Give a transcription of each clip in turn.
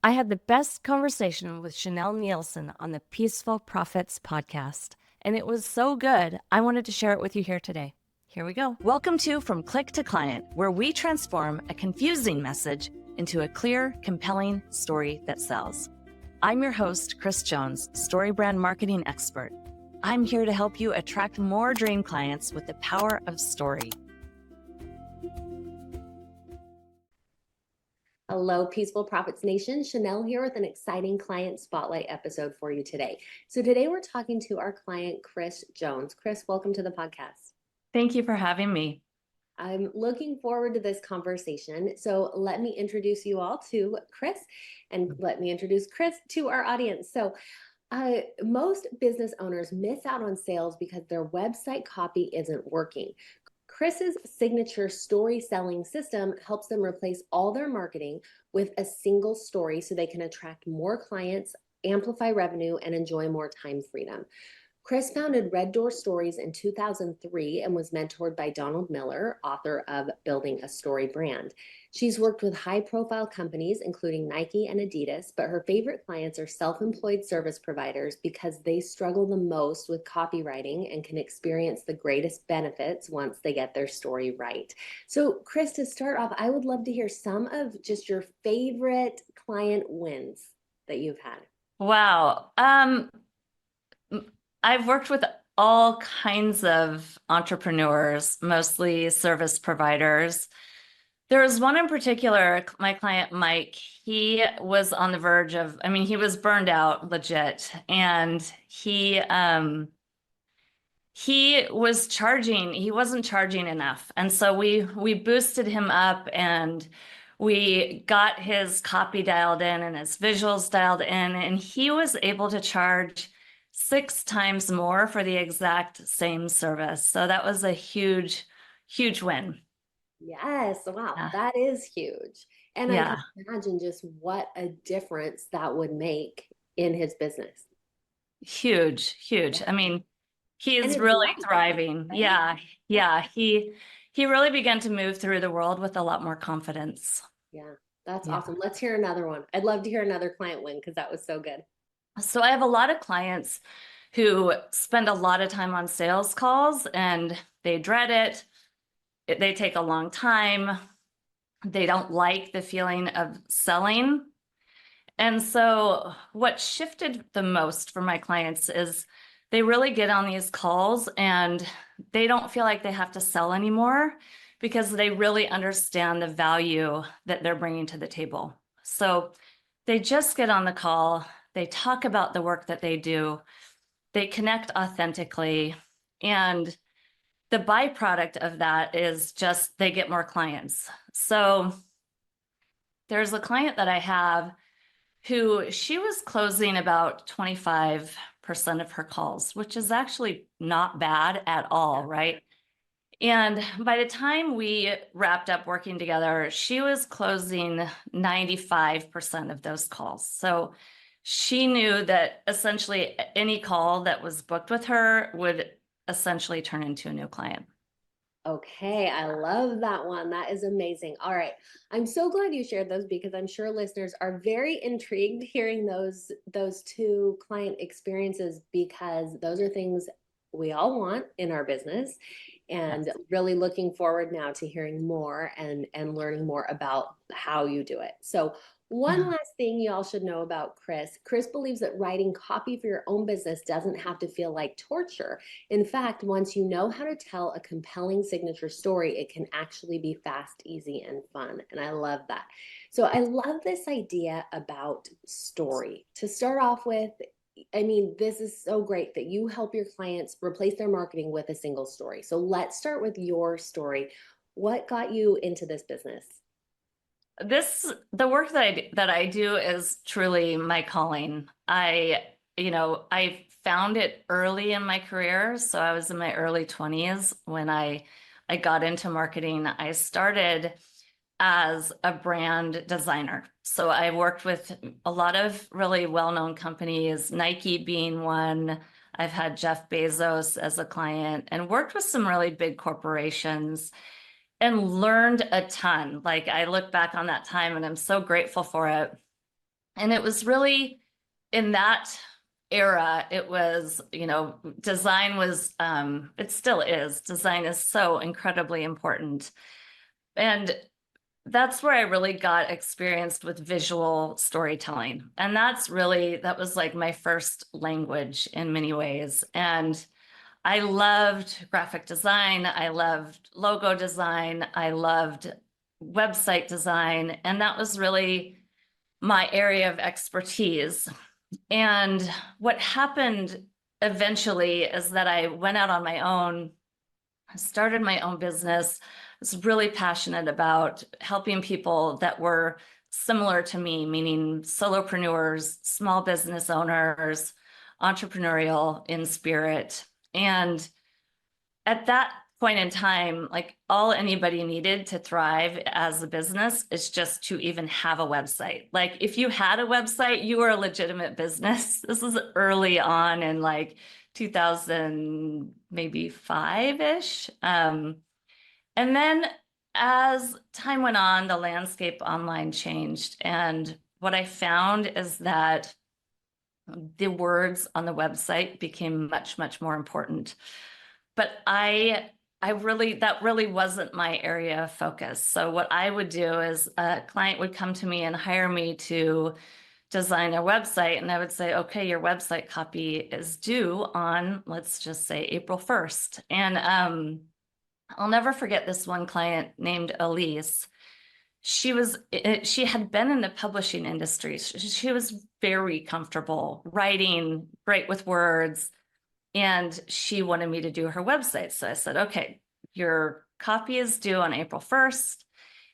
I had the best conversation with Chanelle Nielson on the Peaceful Profits podcast, and it was so good, I wanted to share it with you here today. Here we go. Welcome to From Click to Client, where we transform a confusing message into a clear, compelling story that sells. I'm your host, Kris Jones, StoryBrand marketing expert. I'm here to help you attract more dream clients with the power of story. Hello, Peaceful Profits Nation. Chanelle here with an exciting client spotlight episode for you today. So today we're talking to our client, Kris Jones. Kris, welcome to the podcast. Thank you for having me. I'm looking forward to this conversation. So let me introduce you all to Kris, and let me introduce Kris to our audience. So most business owners miss out on sales because their website copy isn't working. Kris's signature story selling system helps them replace all their marketing with a single story so they can attract more clients, amplify revenue, and enjoy more time freedom. Kris founded Red Door Stories in 2003 and was mentored by Donald Miller, author of Building a Story Brand. She's worked with high-profile companies, including Nike and Adidas, but her favorite clients are self-employed service providers because they struggle the most with copywriting and can experience the greatest benefits once they get their story right. So, Kris, to start off, I would love to hear some of just your favorite client wins that you've had. Wow. I've worked with all kinds of entrepreneurs, mostly service providers. There was one in particular, my client, Mike. He was on the verge of, he was burned out legit. And he wasn't charging enough. And so we boosted him up and we got his copy dialed in and his visuals dialed in, and he was able to charge 6 times more for the exact same service. So that was a huge, huge win. Yes, wow, Yeah. that is huge. And I Yeah. can imagine just what a difference that would make in his business. Huge, huge. Yeah. And He's his really life, thriving. right? Yeah. Yeah. He really began to move through the world with a lot more confidence. Yeah, that's Yeah. awesome. Let's hear another one. I'd love to hear another client win because that was so good. So I have a lot of clients who spend a lot of time on sales calls and they dread it. They take a long time. They don't like the feeling of selling. And so what shifted the most for my clients is they really get on these calls and they don't feel like they have to sell anymore because they really understand the value that they're bringing to the table. So they just get on the call, they talk about the work that they do, they connect authentically, and the byproduct of that is just they get more clients. So there's a client that I have who she was closing about 25% of her calls, which is actually not bad at all, right? And by the time we wrapped up working together, she was closing 95% of those calls. So she knew that essentially any call that was booked with her would essentially turn into a new client. Okay, I love that one. That is amazing. All right. I'm so glad you shared those because I'm sure listeners are very intrigued hearing those two client experiences because those are things we all want in our business, and Yes. really looking forward now to hearing more and learning more about how you do it. So one last thing y'all should know about Kris. Kris believes that writing copy for your own business doesn't have to feel like torture. In fact, once you know how to tell a compelling signature story, it can actually be fast, easy, and fun. And I love that. So I love this idea about story. To start off with, this is so great that you help your clients replace their marketing with a single story. So let's start with your story. What got you into this business? The work that I do is truly my calling. I found it early in my career. So I was in my early 20s when I got into marketing. I started as a brand designer. So I worked with a lot of really well-known companies, Nike being one. I've had Jeff Bezos as a client and worked with some really big corporations and learned a ton. Like I look back on that time and I'm so grateful for it. And it was really in that era, it was, design was, it still is, design is so incredibly important. And that's where I really got experienced with visual storytelling. And that was like my first language in many ways. And I loved graphic design. I loved logo design. I loved website design. And that was really my area of expertise. And what happened eventually is that I went out on my own. I started my own business. I was really passionate about helping people that were similar to me, meaning solopreneurs, small business owners, entrepreneurial in spirit. And at that point in time, like all anybody needed to thrive as a business is just to even have a website. Like if you had a website, you were a legitimate business. This is early on in like 2000, maybe 5-ish. And then as time went on, the landscape online changed. And what I found is that the words on the website became much, much more important. But that really wasn't my area of focus. So what I would do is a client would come to me and hire me to design a website. And I would say, okay, your website copy is due on, let's just say April 1st. And I'll never forget this one client named Elise. She had been in the publishing industry. She was very comfortable writing, great with words. And she wanted me to do her website. So I said, okay, your copy is due on April 1st.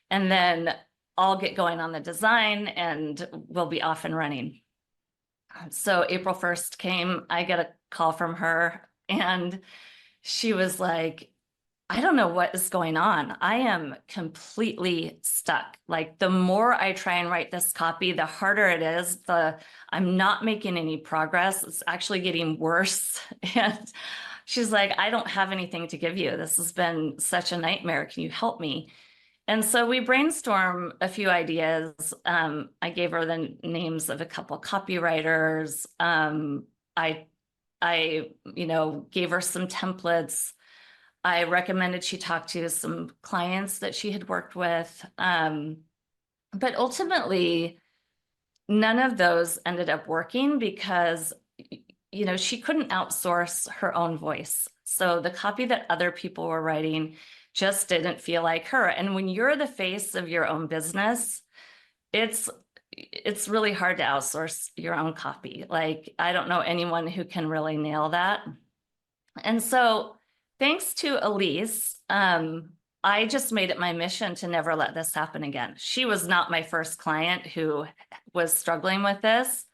And then I'll get going on the design and we'll be off and running. So April 1st came, I get a call from her and she was like, I don't know what is going on. I am completely stuck. Like the more I try and write this copy, the harder it is. I'm not making any progress. It's actually getting worse. And she's like, I don't have anything to give you. This has been such a nightmare. Can you help me? And so we brainstormed a few ideas. I gave her the names of a couple copywriters. I gave her some templates. I recommended she talk to some clients that she had worked with. But ultimately, none of those ended up working because, she couldn't outsource her own voice. So the copy that other people were writing just didn't feel like her. And when you're the face of your own business, it's really hard to outsource your own copy. Like, I don't know anyone who can really nail that. And so thanks to Elise, I just made it my mission to never let this happen again. She was not my first client who was struggling with this.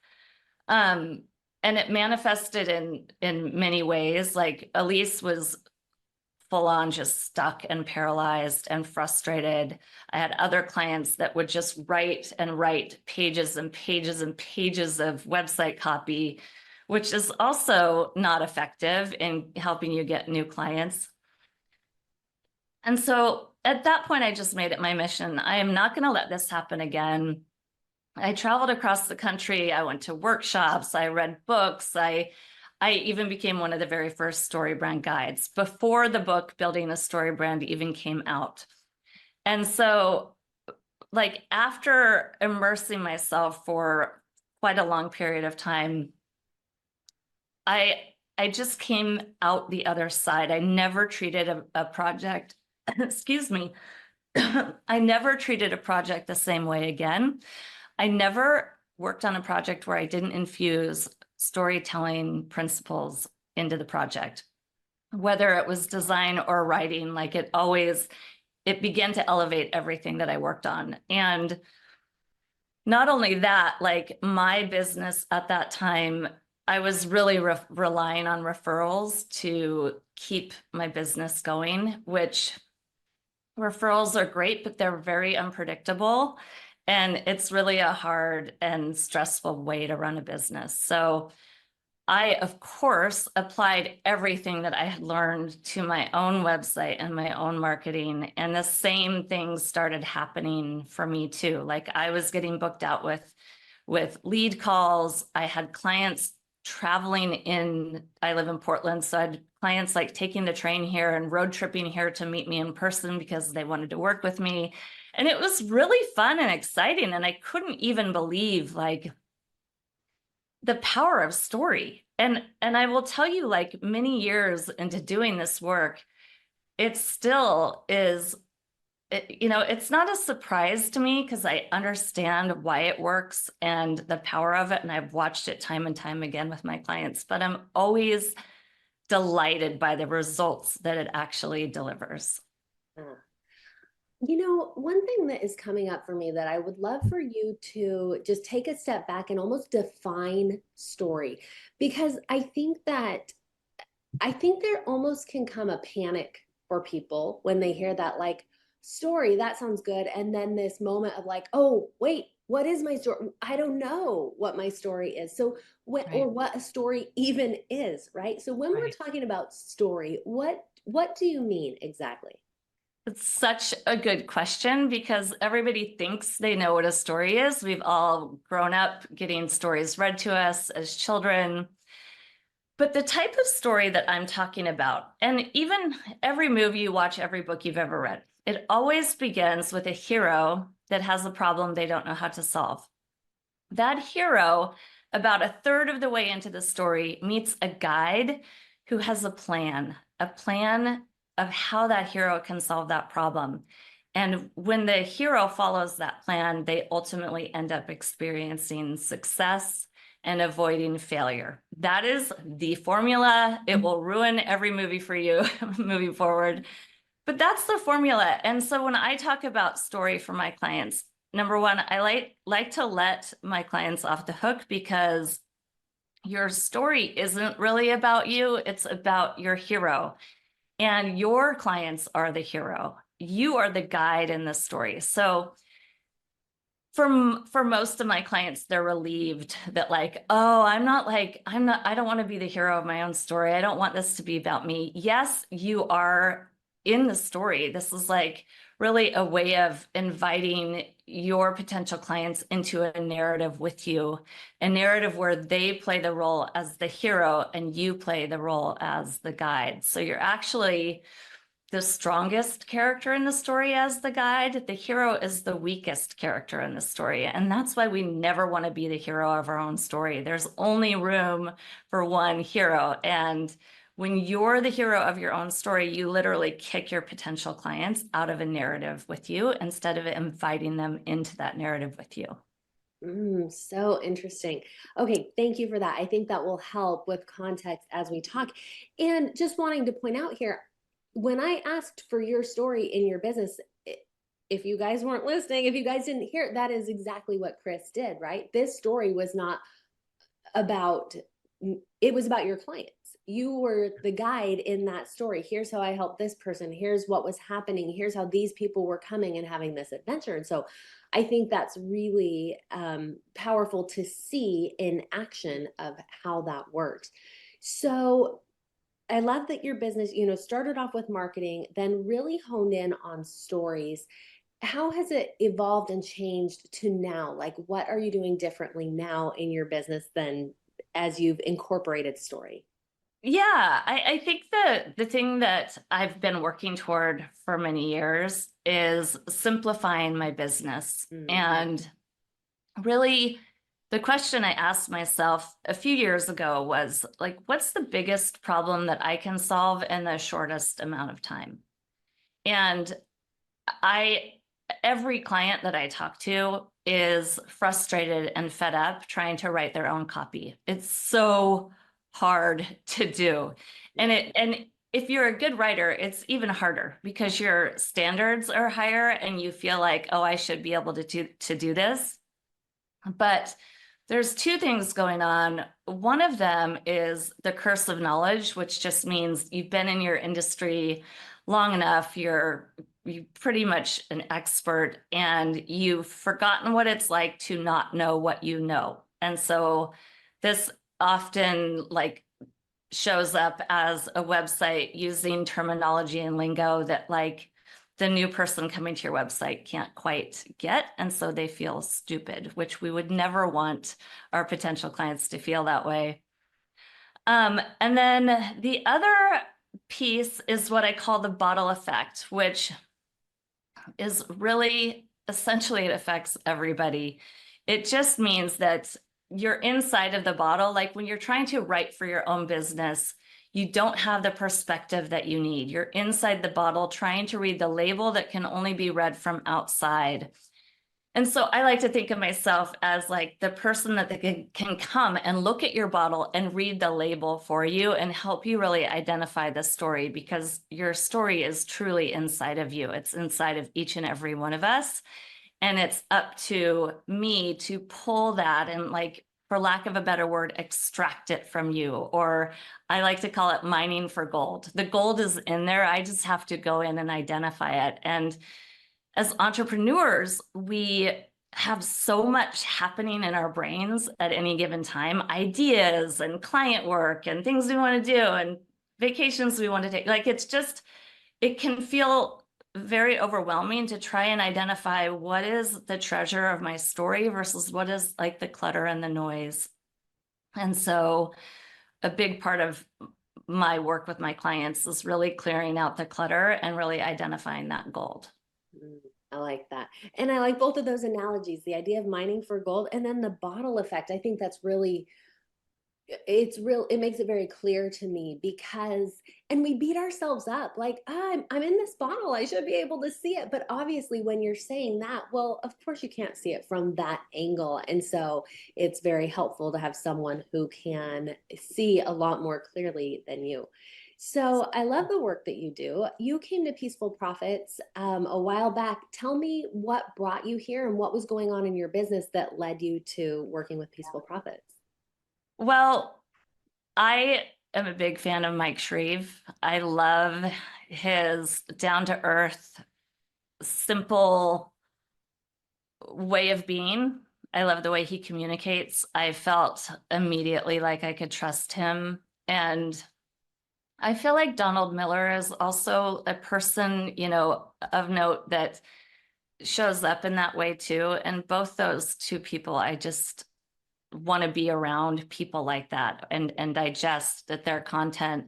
And it manifested in many ways. Like Elise was full on just stuck and paralyzed and frustrated. I had other clients that would just write and write pages and pages and pages of website copy, which is also not effective in helping you get new clients. And so at that point, I just made it my mission. I am not going to let this happen again. I traveled across the country. I went to workshops. I read books. I even became one of the very first StoryBrand guides before the book Building a StoryBrand even came out. And so like after immersing myself for quite a long period of time, I just came out the other side. I never treated a project, excuse me, I never treated a project the same way again. I never worked on a project where I didn't infuse storytelling principles into the project, whether it was design or writing. Like it began to elevate everything that I worked on. And not only that, like my business at that time, I was really relying on referrals to keep my business going, which referrals are great, but they're very unpredictable. And it's really a hard and stressful way to run a business. So I, of course, applied everything that I had learned to my own website and my own marketing. And the same things started happening for me too. Like I was getting booked out with with lead calls. I had clients traveling in, I live in Portland, so I had clients like taking the train here and road tripping here to meet me in person because they wanted to work with me. And it was really fun and exciting. And I couldn't even believe like the power of story. And I will tell you, like many years into doing this work, it still is, it's not a surprise to me because I understand why it works and the power of it. And I've watched it time and time again with my clients, but I'm always delighted by the results that it actually delivers. One thing that is coming up for me that I would love for you to just take a step back and almost define story, because I think there almost can come a panic for people when they hear that, like, story, that sounds good. And then this moment of like, oh, wait, what is my story? I don't know what my story is. So or Right, what a story even is, right? So when we're right. talking about story, what do you mean exactly? It's such a good question because everybody thinks they know what a story is. We've all grown up getting stories read to us as children. But the type of story that I'm talking about, and even every movie you watch, every book you've ever read, it always begins with a hero that has a problem they don't know how to solve. That hero, about a third of the way into the story, meets a guide who has a plan of how that hero can solve that problem. And when the hero follows that plan, they ultimately end up experiencing success and avoiding failure. That is the formula. It will ruin every movie for you moving forward. But that's the formula. And so when I talk about story for my clients, number one, I like to let my clients off the hook because your story isn't really about you. It's about your hero. And your clients are the hero. You are the guide in the story. So for most of my clients, they're relieved that like, oh, I don't want to be the hero of my own story. I don't want this to be about me. Yes, you are in the story. This is like really a way of inviting your potential clients into a narrative with you, a narrative where they play the role as the hero and you play the role as the guide. So you're actually the strongest character in the story as the guide. The hero is the weakest character in the story. And that's why we never want to be the hero of our own story. There's only room for one hero. And when you're the hero of your own story, you literally kick your potential clients out of a narrative with you instead of inviting them into that narrative with you. So interesting. Okay, thank you for that. I think that will help with context as we talk. And just wanting to point out here, when I asked for your story in your business, if you guys weren't listening, if you guys didn't hear it, that is exactly what Kris did, right? This story was not about, it was about your clients. You were the guide in that story. Here's how I helped this person. Here's what was happening. Here's how these people were coming and having this adventure. And so I think that's really powerful to see in action of how that works. So I love that your business, started off with marketing, then really honed in on stories. How has it evolved and changed to now? Like, what are you doing differently now in your business than as you've incorporated story? Yeah, I think the thing that I've been working toward for many years is simplifying my business. Mm-hmm. And really, the question I asked myself a few years ago was like, what's the biggest problem that I can solve in the shortest amount of time? And I, every client that I talk to is frustrated and fed up trying to write their own copy. It's so hard to do. And if you're a good writer, it's even harder because your standards are higher and you feel like, oh, I should be able to do this. But there's two things going on. One of them is the curse of knowledge, which just means you've been in your industry long enough, you're pretty much an expert, and you've forgotten what it's like to not know what you know. And so this often like shows up as a website using terminology and lingo that like the new person coming to your website can't quite get. And so they feel stupid, which we would never want our potential clients to feel that way. And then the other piece is what I call the bottle effect, which is really essentially it affects everybody. It just means that you're inside of the bottle. Like when you're trying to write for your own business, you don't have the perspective that you need. You're inside the bottle trying to read the label that can only be read from outside. And so I like to think of myself as like the person that can come and look at your bottle and read the label for you and help you really identify the story, because your story is truly inside of you. It's inside of each and every one of us. And it's up to me to pull that and, like, for lack of a better word, extract it from you. Or I like to call it mining for gold. The gold is in there. I just have to go in and identify it. And as entrepreneurs, we have so much happening in our brains at any given time, ideas and client work and things we want to do and vacations we want to take. Like, it's just, it can feel very overwhelming to try and identify what is the treasure of my story versus what is like the clutter and the noise. And so a big part of my work with my clients is really clearing out the clutter and really identifying that gold. I like that. And I like both of those analogies, the idea of mining for gold and then the bottle effect. I think that's really, it makes it very clear to me, because, and we beat ourselves up like, I'm in this bottle, I should be able to see it. But obviously when you're saying that, well, of course you can't see it from that angle. And so it's very helpful to have someone who can see a lot more clearly than you. So I love the work that you do. You came to Peaceful Profits a while back. Tell me what brought you here and what was going on in your business that led you to working with Peaceful Profits. Well, I am a big fan of Mike Shreve. I love his down-to-earth, simple way of being. I love the way he communicates. I felt immediately like I could trust him. And I feel like Donald Miller is also a person, you know, of note that shows up in that way too. And both those two people, I just want to be around people like that and digest that their content.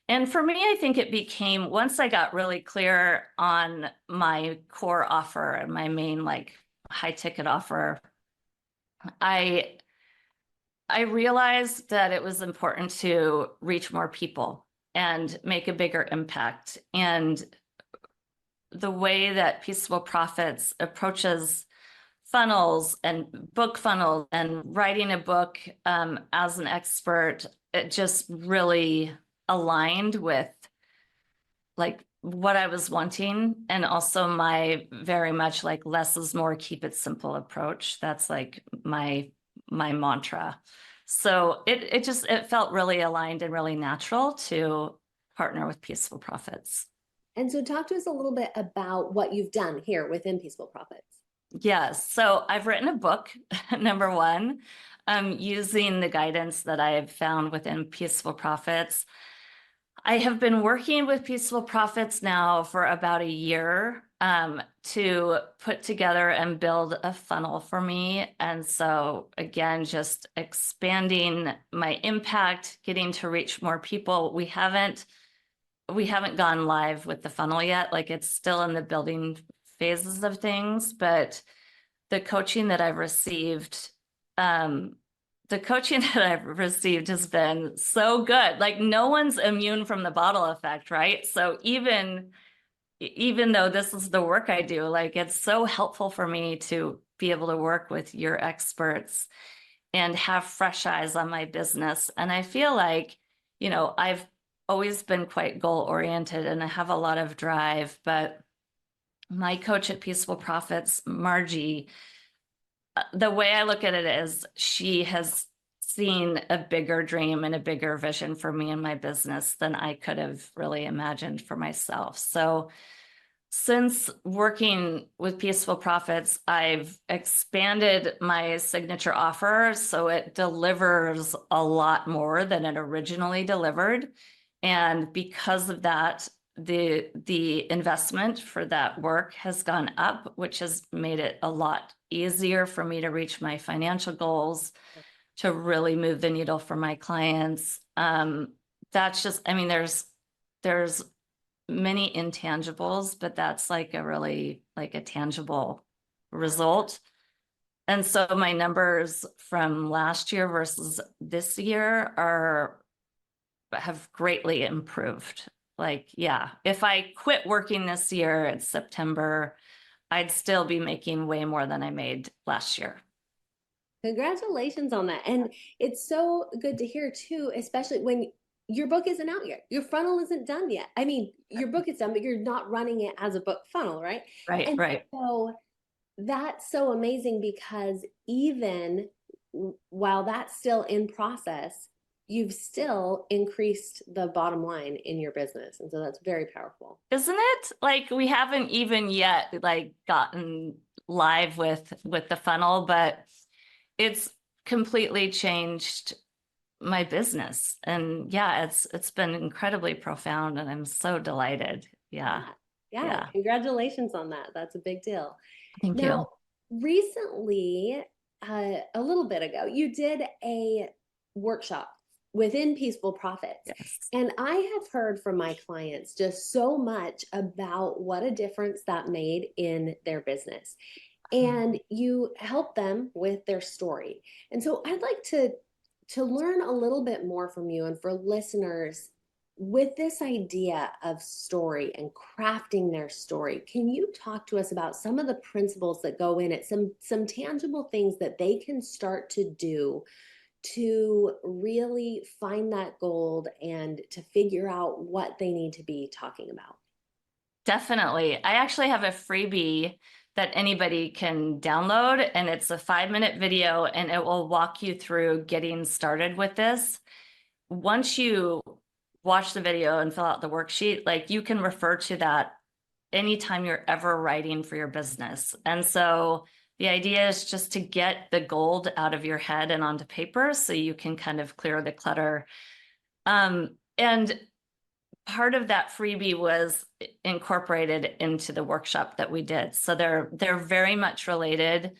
And for me, I think it became, once I got really clear on my core offer and my main like high ticket offer, I realized that it was important to reach more people and make a bigger impact. And the way that Peaceful Profits approaches funnels and book funnels and writing a book as an expert, it just really aligned with like what I was wanting, and also my very much like less is more, keep it simple approach. That's like my mantra. So it felt really aligned and really natural to partner with Peaceful Profits. And so talk to us a little bit about what you've done here within Peaceful Profits. Yes. So I've written a book, number one, using the guidance that I have found within Peaceful Profits. I have been working with Peaceful Profits now for about a year to put together and build a funnel for me. And so again, just expanding my impact, getting to reach more people. We haven't gone live with the funnel yet. Like, it's still in the building phases of things, but the coaching that I've received, has been so good. Like, no one's immune from the bottle effect, right? So even though this is the work I do, like, it's so helpful for me to be able to work with your experts and have fresh eyes on my business. And I feel like, you know, I've always been quite goal oriented and I have a lot of drive, but my coach at Peaceful Profits, Margie, the way I look at it is she has seen a bigger dream and a bigger vision for me and my business than I could have really imagined for myself. So since working with Peaceful Profits, I've expanded my signature offer so it delivers a lot more than it originally delivered. And because of that, the investment for that work has gone up, which has made it a lot easier for me to reach my financial goals, to really move the needle for my clients. That's just, I mean, there's many intangibles, but that's like a really like a tangible result. And so my numbers from last year versus this year have greatly improved. Like, yeah, if I quit working this year, it's September, I'd still be making way more than I made last year. Congratulations on that. And it's so good to hear too, especially when your book isn't out yet. Your funnel isn't done yet. I mean, your book is done, but you're not running it as a book funnel, right? Right, And right. so that's so amazing because even while that's still in process, you've still increased the bottom line in your business. And so that's very powerful. Isn't it? Like we haven't even yet like gotten live with the funnel, but it's completely changed my business. And yeah, it's been incredibly profound and I'm so delighted. Yeah. Yeah. Yeah. Congratulations on that. That's a big deal. Thank you. Now, recently, a little bit ago, you did a workshop within Peaceful Profits. Yes. And I have heard from my clients just so much about what a difference that made in their business. And you help them with their story. And so I'd like to learn a little bit more from you, and for listeners, with this idea of story and crafting their story, can you talk to us about some of the principles that go in it, some tangible things that they can start to do to really find that gold and to figure out what they need to be talking about? Definitely. I actually have a freebie that anybody can download, and it's a 5-minute video and it will walk you through getting started with this. Once you watch the video and fill out the worksheet, like you can refer to that anytime you're ever writing for your business. And so the idea is just to get the gold out of your head and onto paper so you can kind of clear the clutter. And part of that freebie was incorporated into the workshop that we did. So they're very much related.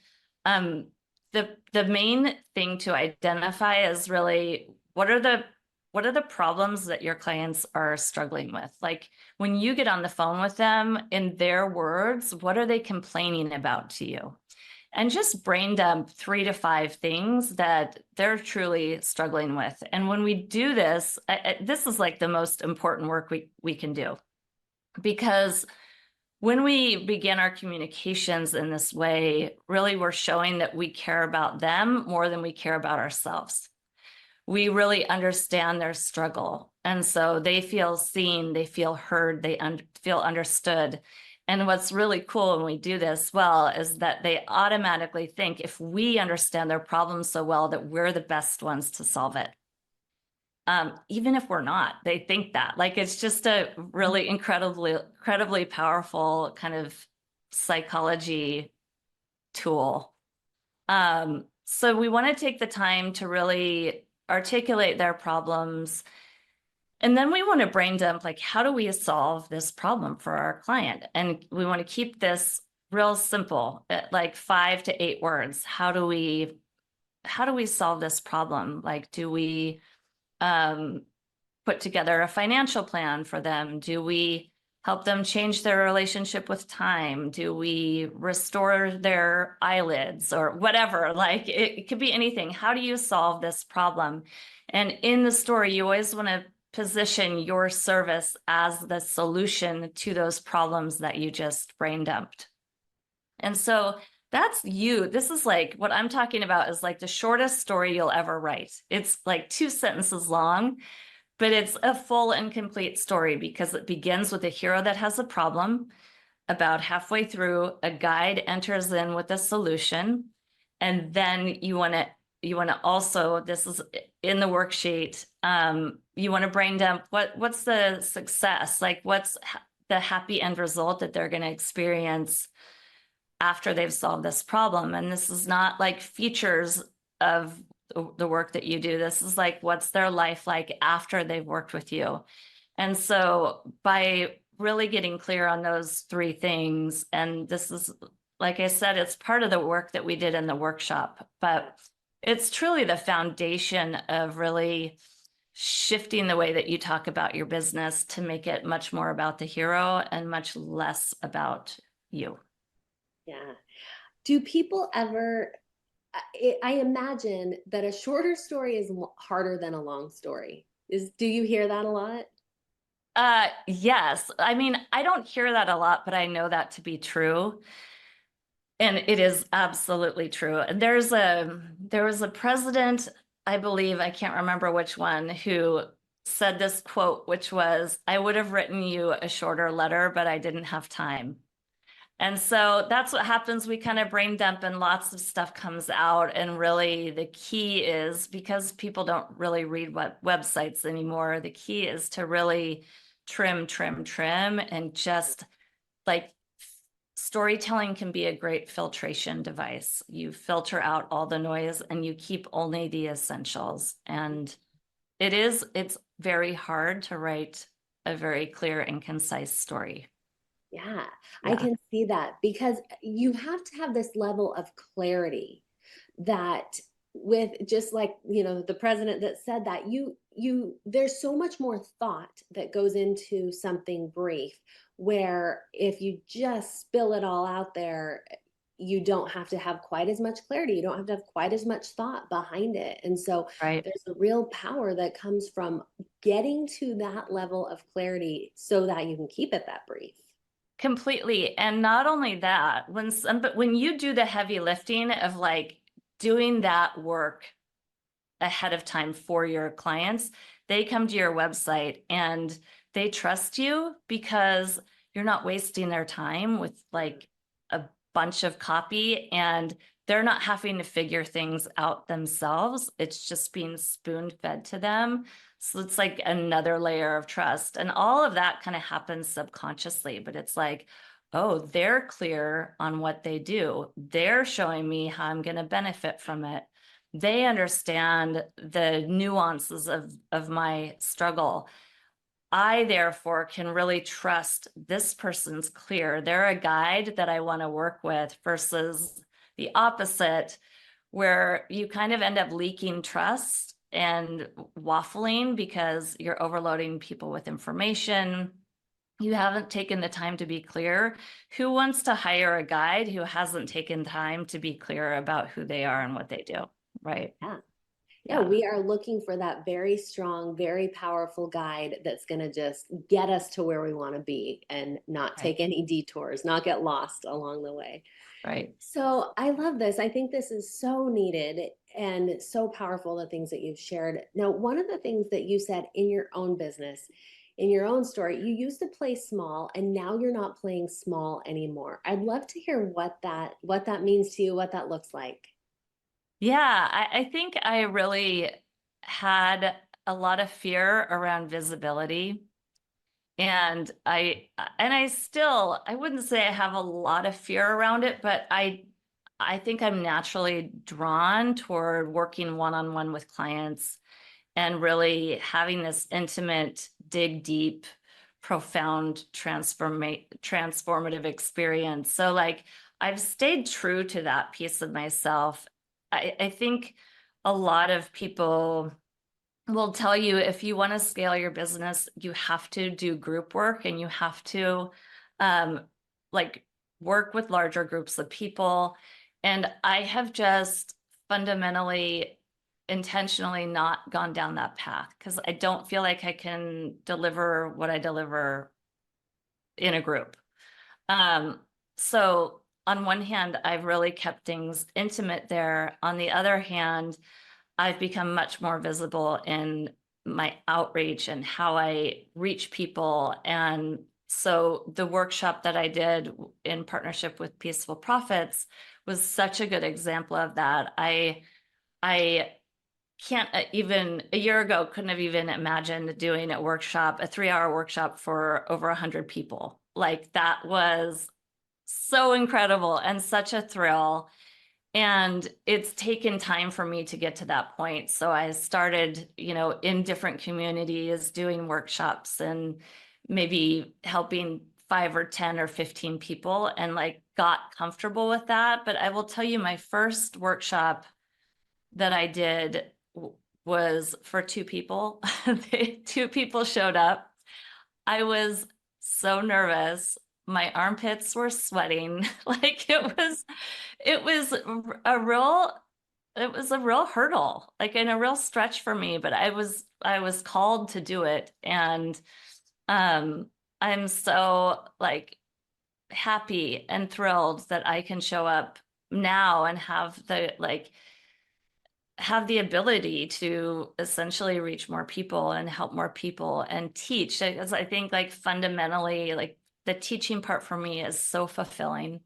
The main thing to identify is really what are the problems that your clients are struggling with? Like when you get on the phone with them, in their words, what are they complaining about to you? And just brain dump 3 to 5 things that they're truly struggling with. And when we do this, this is like the most important work we can do, because when we begin our communications in this way, really we're showing that we care about them more than we care about ourselves. We really understand their struggle. And so they feel seen, they feel heard, they feel understood. And what's really cool when we do this well is that they automatically think if we understand their problem so well that we're the best ones to solve it. Even if we're not, they think that. Like it's just a really incredibly powerful kind of psychology tool. So we want to take the time to really articulate their problems. And then we want to brain dump, like, how do we solve this problem for our client? And we want to keep this real simple, at like 5 to 8 words. How do we solve this problem? Like, do we put together a financial plan for them? Do we help them change their relationship with time? Do we restore their eyelids or whatever? Like it could be anything. How do you solve this problem? And in the story, you always want to position your service as the solution to those problems that you just brain dumped. And so that's you. This is like what I'm talking about is like the shortest story you'll ever write. It's like 2 sentences long, but it's a full and complete story because it begins with a hero that has a problem. About halfway through, a guide enters in with a solution. And then you want to also, this is in the worksheet, you want to brain dump what's the success, like what's the happy end result that they're going to experience after they've solved this problem. And this is not like features of the work that you do. This is like, what's their life like after they've worked with you? And so by really getting clear on those three things. And this is, like I said, it's part of the work that we did in the workshop, but it's truly the foundation of really shifting the way that you talk about your business to make it much more about the hero and much less about you. Yeah. Do people ever, I imagine that a shorter story is harder than a long story. Do you hear that a lot? Yes. I mean, I don't hear that a lot, but I know that to be true. And it is absolutely true. And there was a president, I believe, I can't remember which one, who said this quote, which was, "I would have written you a shorter letter, but I didn't have time." And so that's what happens. We kind of brain dump and lots of stuff comes out. And really the key is, because people don't really read websites anymore, the key is to really trim, and just like storytelling can be a great filtration device. You filter out all the noise and you keep only the essentials. And it's very hard to write a very clear and concise story. Yeah, I Yeah. can see that because you have to have this level of clarity that with just like, the president that said that there's so much more thought that goes into something brief, where if you just spill it all out there, you don't have to have quite as much clarity. You don't have to have quite as much thought behind it. And so Right. there's a real power that comes from getting to that level of clarity so that you can keep it that brief. Completely. And not only that, but when you do the heavy lifting of like doing that work ahead of time for your clients, they come to your website and they trust you because you're not wasting their time with like a bunch of copy, and they're not having to figure things out themselves. It's just being spoon fed to them. So it's like another layer of trust. And all of that kind of happens subconsciously, but it's like, oh, they're clear on what they do. They're showing me how I'm going to benefit from it. They understand the nuances of my struggle. I therefore can really trust this person's clear. They're a guide that I want to work with, versus the opposite, where you kind of end up leaking trust and waffling because you're overloading people with information. You haven't taken the time to be clear. Who wants to hire a guide who hasn't taken time to be clear about who they are and what they do? Right. Yeah. Yeah, Yeah. we are looking for that very strong, very powerful guide that's going to just get us to where we want to be and not Right. take any detours, not get lost along the way. Right. So I love this. I think this is so needed and so powerful, the things that you've shared. Now, one of the things that you said in your own business, in your own story, you used to play small and now you're not playing small anymore. I'd love to hear what that means to you, what that looks like. Yeah, I think I really had a lot of fear around visibility. And I wouldn't say I have a lot of fear around it, but I think I'm naturally drawn toward working one-on-one with clients and really having this intimate, dig deep, profound, transformative experience. So like I've stayed true to that piece of myself. I think a lot of people will tell you, if you want to scale your business, you have to do group work and you have to um, like work with larger groups of people. And I have just fundamentally, intentionally not gone down that path because I don't feel like I can deliver what I deliver in a group. So on one hand, I've really kept things intimate there. On the other hand, I've become much more visible in my outreach and how I reach people. And so the workshop that I did in partnership with Peaceful Profits was such a good example of that. I can't even a year ago couldn't have even imagined doing a 3-hour workshop for over 100 people. Like that was so incredible and such a thrill. And it's taken time for me to get to that point. So I started, in different communities doing workshops and maybe helping 5 or 10 or 15 people and like got comfortable with that. But I will tell you, my first workshop that I did was for 2 people. 2 people showed up. I was so nervous. My armpits were sweating. Like it was a real, it was a real hurdle, like, and a real stretch for me, but I was called to do it. And I'm so like happy and thrilled that I can show up now and have the ability to essentially reach more people and help more people and teach. Because I think like fundamentally, like the teaching part for me is so fulfilling.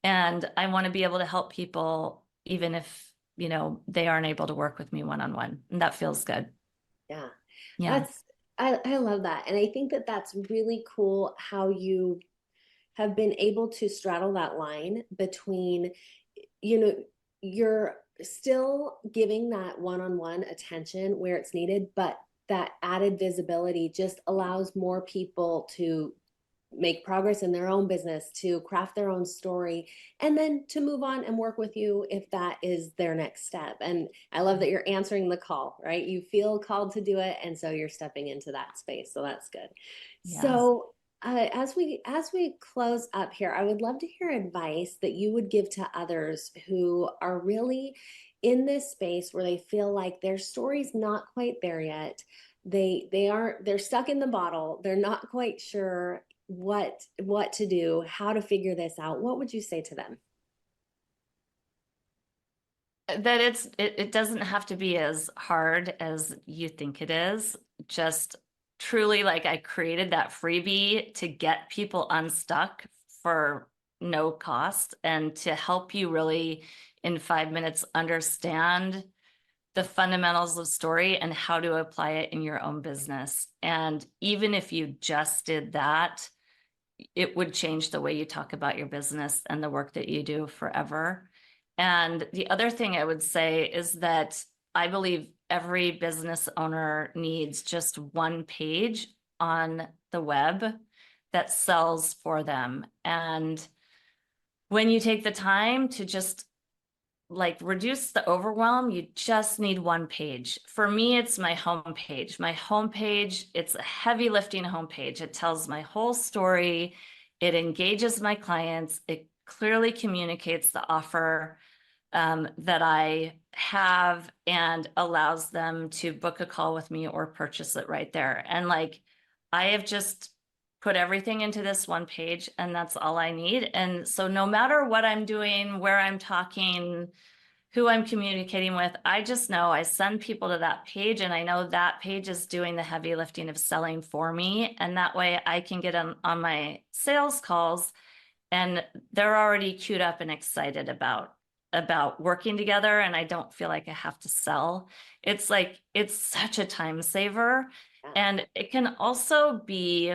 And I want to be able to help people, even if, you know, they aren't able to work with me one-on-one. And that feels good. Yeah. Yeah. That's I love that. And I think that that's really cool how you have been able to straddle that line between, you know, you're still giving that one-on-one attention where it's needed, but that added visibility just allows more people to make progress in their own business, to craft their own story, and then to move on and work with you if that is their next step. And I love that you're answering the call, right? You feel called to do it, and so you're stepping into that space. So that's good. Yes. So as we close up here, I would love to hear advice that you would give to others who are really in this space where they feel like their story's not quite there yet. They're stuck in the bottle. They're not quite sure what to do, how to figure this out. What would you say to them? That it doesn't have to be as hard as you think it is. Just truly, like, I created that freebie to get people unstuck for no cost and to help you really in 5 minutes understand the fundamentals of story and how to apply it in your own business. And even if you just did that, it would change the way you talk about your business and the work that you do forever. And the other thing I would say is that I believe every business owner needs just one page on the web that sells for them. And when you take the time to just like reduce the overwhelm, you just need one page. For me, it's my homepage. My homepage, it's a heavy lifting homepage. It tells my whole story. It engages my clients. It clearly communicates the offer that I have and allows them to book a call with me or purchase it right there. And like, I have just put everything into this one page and that's all I need. And so no matter what I'm doing, where I'm talking, who I'm communicating with, I just know I send people to that page and I know that page is doing the heavy lifting of selling for me. And that way I can get on my sales calls and they're already queued up and excited about working together. And I don't feel like I have to sell. It's like, it's such a time saver. Yeah. And it can also be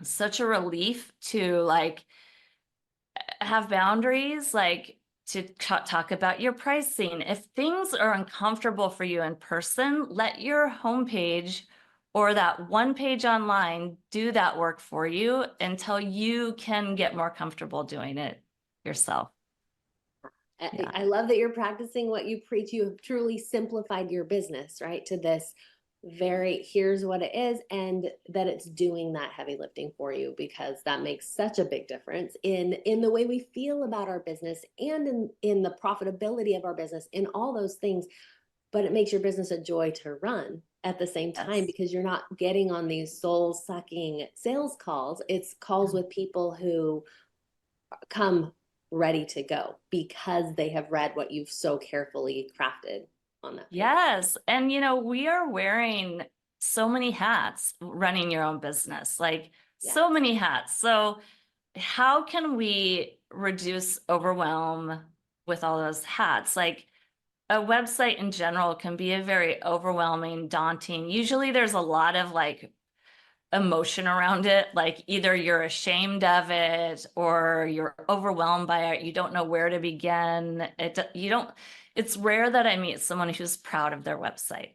such a relief to like have boundaries, like to talk about your pricing. If things are uncomfortable for you in person, let your homepage or that one page online do that work for you until you can get more comfortable doing it yourself. Yeah. I love that you're practicing what you preach. You have truly simplified your business, right? To this very, here's what it is, and that it's doing that heavy lifting for you, because that makes such a big difference in the way we feel about our business and in the profitability of our business, in all those things. But it makes your business a joy to run at the same time, Yes. because you're not getting on these soul sucking sales calls. It's calls with people who come ready to go because they have read what you've so carefully crafted on that page. Yes. And, you know, we are wearing so many hats running your own business, like so many hats. So how can we reduce overwhelm with all those hats? Like a website in general can be a very overwhelming, daunting. Usually there's a lot of like emotion around it. Like either you're ashamed of it or you're overwhelmed by it. You don't know where to begin. It's rare that I meet someone who's proud of their website.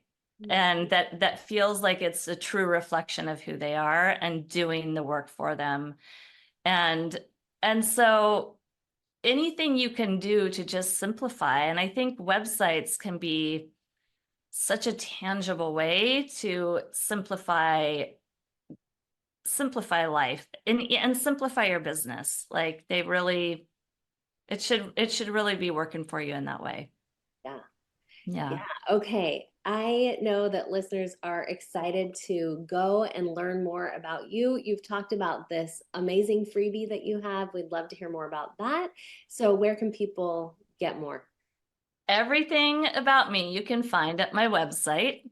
and that feels like it's a true reflection of who they are and doing the work for them. And so anything you can do to just simplify, and I think websites can be such a tangible way to simplify life and simplify your business. Like it should really be working for you in that way. Yeah. Yeah. Yeah. Okay. I know that listeners are excited to go and learn more about you. You've talked about this amazing freebie that you have. We'd love to hear more about that. So, where can people get more? Everything about me you can find at my website,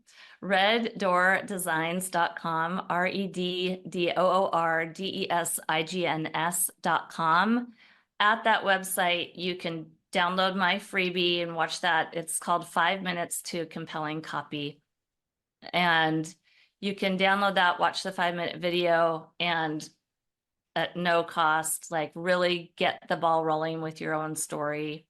reddoordesigns.com, reddoordesigns.com. At that website, you can download my freebie and watch that. It's called 5 Minutes to Compelling Copy. And you can download that, watch the 5-minute video, and at no cost, like really get the ball rolling with your own story.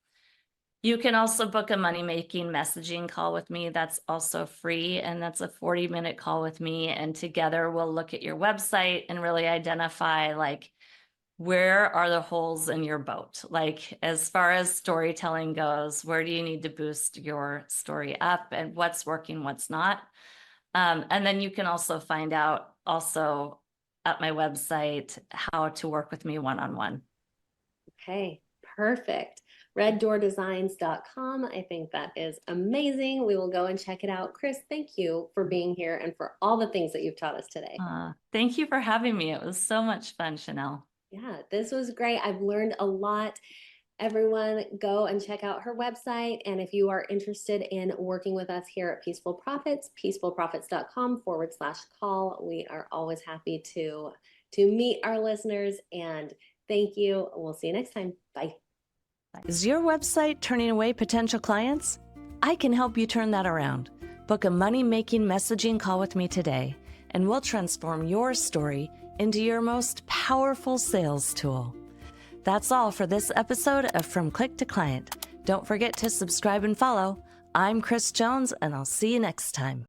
You can also book a money-making messaging call with me. That's also free, and that's a 40-minute call with me. And together we'll look at your website and really identify, like, where are the holes in your boat? Like, as far as storytelling goes, where do you need to boost your story up, and what's working, what's not? And then you can also find out also at my website how to work with me one-on-one. Okay, perfect. reddoordesigns.com. I think that is amazing. We will go and check it out. Kris, thank you for being here and for all the things that you've taught us today. Thank you for having me. It was so much fun, Chanelle. Yeah, this was great. I've learned a lot. Everyone, go and check out her website. And if you are interested in working with us here at Peaceful Profits, peacefulprofits.com/call. We are always happy to meet our listeners. And thank you. We'll see you next time. Bye. Is your website turning away potential clients? I can help you turn that around. Book a money-making messaging call with me today, and we'll transform your story into your most powerful sales tool. That's all for this episode of From Click to Client. Don't forget to subscribe and follow. I'm Kris Jones, and I'll see you next time.